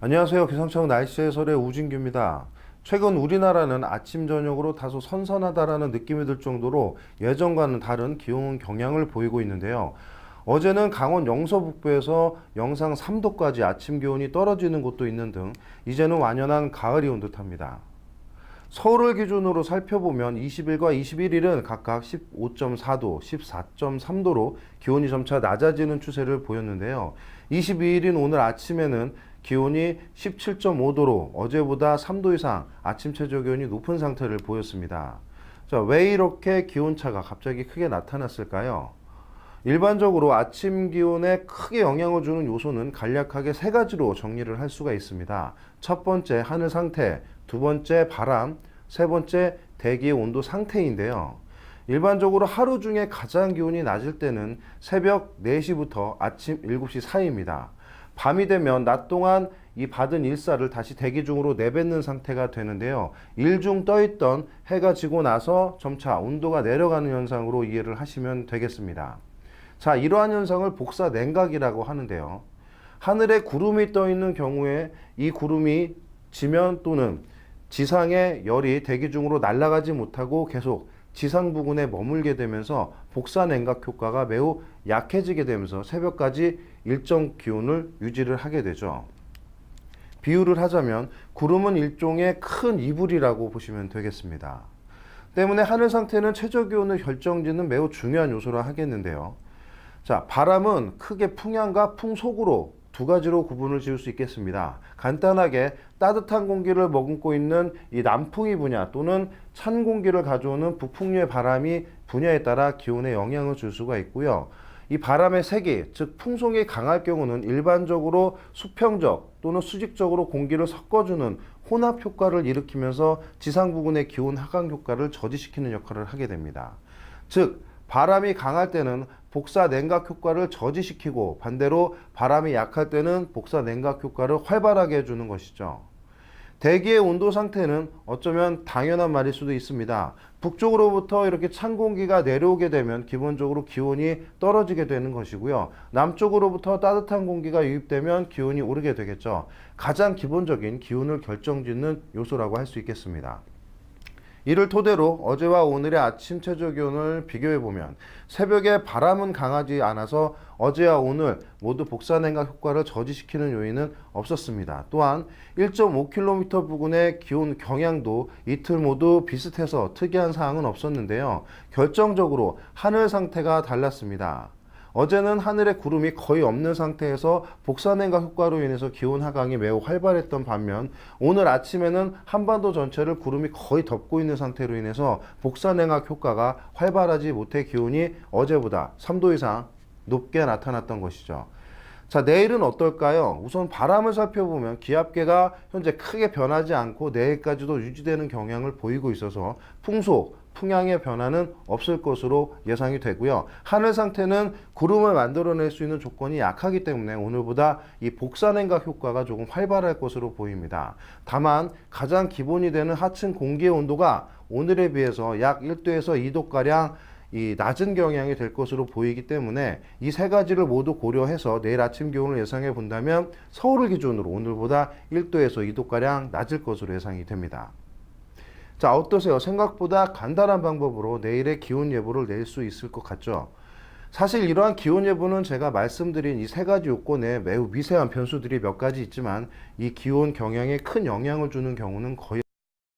안녕하세요. 기상청 날씨 해설의 우진규입니다. 최근 우리나라는 아침 저녁으로 다소 선선하다라는 느낌이 들 정도로 예전과는 다른 기온 경향을 보이고 있는데요. 어제는 강원 영서 북부에서 영상 3도까지 아침 기온이 떨어지는 곳도 있는 등 이제는 완연한 가을이 온 듯합니다. 서울을 기준으로 살펴보면 20일과 21일은 각각 15.4도, 14.3도로 기온이 점차 낮아지는 추세를 보였는데요. 22일인 오늘 아침에는 기온이 17.5도로 어제보다 3도 이상 아침 최저 기온이 높은 상태를 보였습니다. 자, 왜 이렇게 기온차가 갑자기 크게 나타났을까요? 일반적으로 아침 기온에 크게 영향을 주는 요소는 간략하게 세 가지로 정리를 할 수가 있습니다. 첫 번째, 하늘 상태, 두 번째, 바람, 세 번째, 대기의 온도 상태인데요. 일반적으로 하루 중에 가장 기온이 낮을 때는 새벽 4시부터 아침 7시 사이입니다. 밤이 되면 낮 동안 이 받은 일사를 다시 대기 중으로 내뱉는 상태가 되는데요. 일중 떠있던 해가 지고 나서 점차 온도가 내려가는 현상으로 이해를 하시면 되겠습니다. 자, 이러한 현상을 복사 냉각이라고 하는데요. 하늘에 구름이 떠 있는 경우에 이 구름이 지면 또는 지상의 열이 대기 중으로 날아가지 못하고 계속 지상 부근에 머물게 되면서 복사 냉각 효과가 매우 약해지게 되면서 새벽까지 일정 기온을 유지를 하게 되죠. 비유를 하자면 구름은 일종의 큰 이불이라고 보시면 되겠습니다. 때문에 하늘 상태는 최저 기온을 결정짓는 매우 중요한 요소라 하겠는데요. 자, 바람은 크게 풍향과 풍속으로 두 가지로 구분을 지을 수 있겠습니다. 간단하게 따뜻한 공기를 머금고 있는 이 남풍이 분야 또는 찬 공기를 가져오는 북풍류의 바람이 분야에 따라 기온에 영향을 줄 수가 있고요. 이 바람의 세기, 즉 풍속이 강할 경우는 일반적으로 수평적 또는 수직적으로 공기를 섞어주는 혼합 효과를 일으키면서 지상 부근의 기온 하강 효과를 저지시키는 역할을 하게 됩니다. 즉 바람이 강할 때는 복사 냉각 효과를 저지시키고 반대로 바람이 약할 때는 복사 냉각 효과를 활발하게 해주는 것이죠. 대기의 온도 상태는 어쩌면 당연한 말일 수도 있습니다. 북쪽으로부터 이렇게 찬 공기가 내려오게 되면 기본적으로 기온이 떨어지게 되는 것이고요. 남쪽으로부터 따뜻한 공기가 유입되면 기온이 오르게 되겠죠. 가장 기본적인 기온을 결정짓는 요소라고 할 수 있겠습니다. 이를 토대로 어제와 오늘의 아침 최저 기온을 비교해보면 새벽에 바람은 강하지 않아서 어제와 오늘 모두 복사 냉각 효과를 저지시키는 요인은 없었습니다. 또한 1.5km 부근의 기온 경향도 이틀 모두 비슷해서 특이한 사항은 없었는데요. 결정적으로 하늘 상태가 달랐습니다. 어제는 하늘에 구름이 거의 없는 상태에서 복사냉각 효과로 인해서 기온 하강이 매우 활발했던 반면 오늘 아침에는 한반도 전체를 구름이 거의 덮고 있는 상태로 인해서 복사냉각 효과가 활발하지 못해 기온이 어제보다 3도 이상 높게 나타났던 것이죠. 자, 내일은 어떨까요? 우선 바람을 살펴보면 기압계가 현재 크게 변하지 않고 내일까지도 유지되는 경향을 보이고 있어서 풍향의 변화는 없을 것으로 예상이 되고요. 하늘 상태는 구름을 만들어낼 수 있는 조건이 약하기 때문에 오늘보다 이 복사냉각 효과가 조금 활발할 것으로 보입니다. 다만 가장 기본이 되는 하층 공기의 온도가 오늘에 비해서 약 1도에서 2도가량 이 낮은 경향이 될 것으로 보이기 때문에 이 세 가지를 모두 고려해서 내일 아침 기온을 예상해 본다면 서울을 기준으로 오늘보다 1도에서 2도가량 낮을 것으로 예상이 됩니다. 자, 어떠세요? 생각보다 간단한 방법으로 내일의 기온 예보를 낼 수 있을 것 같죠? 사실 이러한 기온 예보는 제가 말씀드린 이 세 가지 요건에 매우 미세한 변수들이 몇 가지 있지만 이 기온 경향에 큰 영향을 주는 경우는 거의